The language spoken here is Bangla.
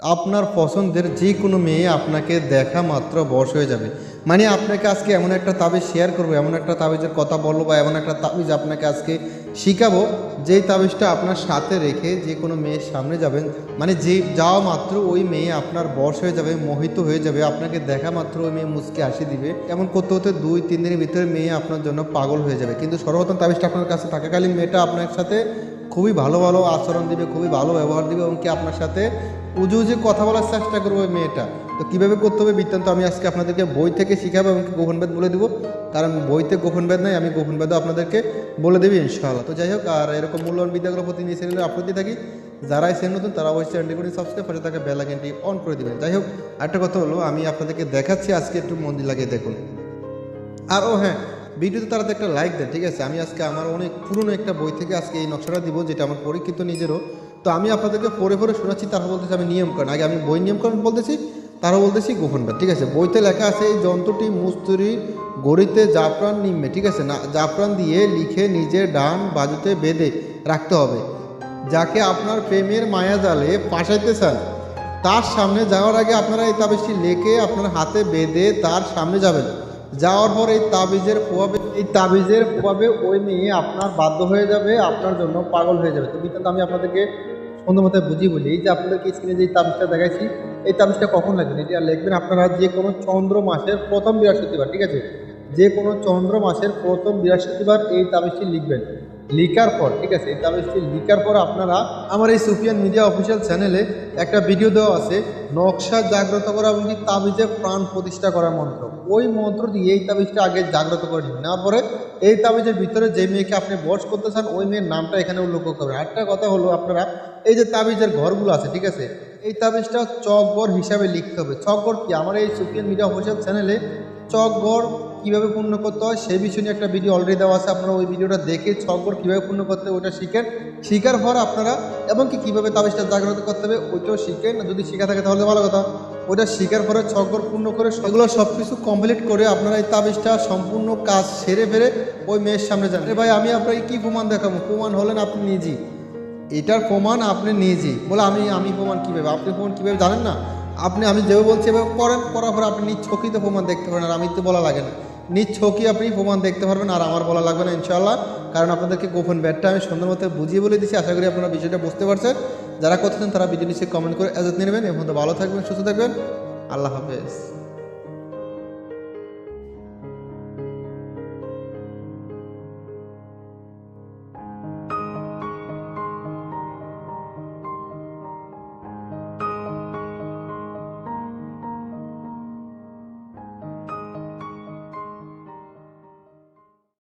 আপনার পছন্দের যে কোনো মেয়ে আপনাকে দেখা মাত্র বশ হয়ে যাবে। মানে আপনাকে আজকে এমন একটা তাবিজ শেয়ার করবো, এমন একটা তাবিজের কথা বলবো বা এমন একটা তাবিজ আপনাকে আজকে শিখাবো, যেই তাবিজটা আপনার সাথে রেখে যে কোনো মেয়ের সামনে যাবেন, মানে যে যাওয়া মাত্র ওই মেয়ে আপনার বশ হয়ে যাবে, মোহিত হয়ে যাবে, আপনাকে দেখা মাত্র ওই মেয়ে মুচকে হাসি দিবে। এমন করতে হতে 2-3 দিনের ভিতরে মেয়ে আপনার জন্য পাগল হয়ে যাবে। কিন্তু সর্বপ্রথম তাবিজটা আপনার কাছে থাকাকালীন মেয়েটা আপনার সাথে খুবই ভালো ভালো আচরণ দিবে, খুবই ভালো ব্যবহার দিবে এবং কি আপনার সাথে উজে উজে কথা বলার চেষ্টা করবো ওই মেয়েটা। তো কীভাবে করতে হবে বৃত্তান্ত আমি আজকে আপনাদেরকে বই থেকে শিখাবো এবং গোপনভেদ বলে দেবো, কারণ বইতে গোপনভেদ নাই, আমি গোপনভেদও আপনাদেরকে বলে দেবো ইনশাআল্লাহ। তো যাই হোক, আর এরকম মূল্যবান বিদ্যাগুলো প্রতিদিন এই চ্যানেলে আপলোড দিয়ে থাকি। যারা এই চ্যানেল নতুন তারা অবশ্যই চ্যানেলটি করে সাবস্ক্রাইব করে তাকে বেল আইকনটি অন করে দেবেন। যাই হোক, একটা কথা হলো আমি আপনাদেরকে দেখাচ্ছি, আজকে একটু মন দিয়ে লাগিয়ে দেখুন। আর ও হ্যাঁ, ভিডিওতে তারা একটা লাইক দেন, ঠিক আছে? আমি আজকে আমার অনেক পুরনো একটা বই থেকে আজকে এই নকশাটা দিব, যেটা আমার পরীক্ষিত নিজেরও। তো আমি আপনাদেরকে পড়ে পড়ে শোনাচ্ছি, তারা বলতেছে আমি নিয়মকরণ, আগে আমি বই নিয়মকরণ বলতেছি, তারা বলতেছি গোপনবাদ, ঠিক আছে? বইতে লেখা আছে এই যন্ত্রটি মুস্তুরি গড়িতে জাফরান নিম্নে, ঠিক আছে না, জাফরান দিয়ে লিখে নিজের ডান বাজুতে বেঁধে রাখতে হবে। যাকে আপনার প্রেমের মায়াজালে ফাঁসাইতে চান তার সামনে যাওয়ার আগে আপনারা এই তাবিজটি লেখে আপনার হাতে বেঁধে তার সামনে যাবেন। যাওয়ার পর এই তাবিজের প্রভাবে ওই মেয়ে আপনার বাধ্য হয়ে যাবে, আপনার জন্য পাগল হয়ে যাবে। তো বিদ্যান্ত আমি আপনাদেরকে সুন্দর মতো বুঝিয়ে বলি। এই যে আপনাদেরকে স্ক্রিনে যে তাবিজটা দেখাইছি, এই তাবিজটা কখন লাগবেন? এটা লিখবেন আপনারা যে কোনো চন্দ্র মাসের প্রথম বৃহস্পতিবার, ঠিক আছে? যে কোনো চন্দ্র মাসের প্রথম বৃহস্পতিবার এই তাবিজটি লিখবেন। লিখার পর, ঠিক আছে, এই তাবিজটি লিখার পর আপনারা আমার এই সুফিয়ান মিডিয়া অফিসিয়াল চ্যানেলে একটা ভিডিও দেওয়া আছে, নকশা জাগ্রত করা এবং তাবিজে প্রাণ প্রতিষ্ঠা করার মন্ত্র। ওই মন্ত্র দিয়ে এই তাবিজটা আগে জাগ্রত করে নিন, নেওয়ার পরে এই তাবিজের ভিতরে যে মেয়েকে আপনি বশ করতে চান ওই মেয়ের নামটা এখানে উল্লেখ করবেন। আরেকটা কথা হলো, আপনারা এই যে তাবিজের ঘরগুলো আছে, ঠিক আছে, এই তাবিজটা চকগড় হিসাবে লিখতে হবে। চকগড় কি? আমার এই সুফিয়ান মিডিয়া অফিসিয়াল চ্যানেলে চকগড় কীভাবে পূর্ণ করতে হয় সেই বিষয় নিয়ে একটা ভিডিও অলরেডি দেওয়া আছে। আপনারা ওই ভিডিওটা দেখে ছকগড় কীভাবে পূর্ণ করতে হবে ওটা শিখেন। শিখার পর আপনারা এবং কি কীভাবে তাবিজটা জাগ্রত করতে হবে ওইটাও শিখেন। যদি শিখা থাকে তাহলে ভালো কথা। ওইটা শিখার পরে ছকগড় পূর্ণ করে সেগুলো সব কিছু কমপ্লিট করে আপনারা এই তাবিজটা সম্পূর্ণ কাজ সেরে ফেরে ওই মেয়ের সামনে যান। ভাই আমি আপনাকে কী প্রমাণ দেখাবো? প্রমাণ হলেন আপনি নিজেই, এটার প্রমাণ আপনি নিজেই। বলে আমি প্রমাণ কীভাবে? আপনি প্রমাণ কীভাবে জানেন না? আমি যেভাবে বলছি এভাবে করেন, করার পরে আপনি নিজ ছকিতে প্রমাণ দেখতে পারেন। আর আমি তো বলা লাগে না, নিজ ছকি আপনি প্রমাণ দেখতে পারবেন, আর আমার বলা লাগবে না ইনশাআল্লাহ। কারণ আপনাদেরকে গোপন ব্যাটটা আমি সুন্দর মতো বুঝিয়ে বলে দিচ্ছি। আশা করি আপনারা বিষয়টা বুঝতে পারছেন। যারা করতেছেন তারা ভিডিও নিচে কমেন্ট করে এজাজত নিয়ে নেবেন। এবং ভালো থাকবেন, সুস্থ থাকবেন। আল্লাহ হাফেজ।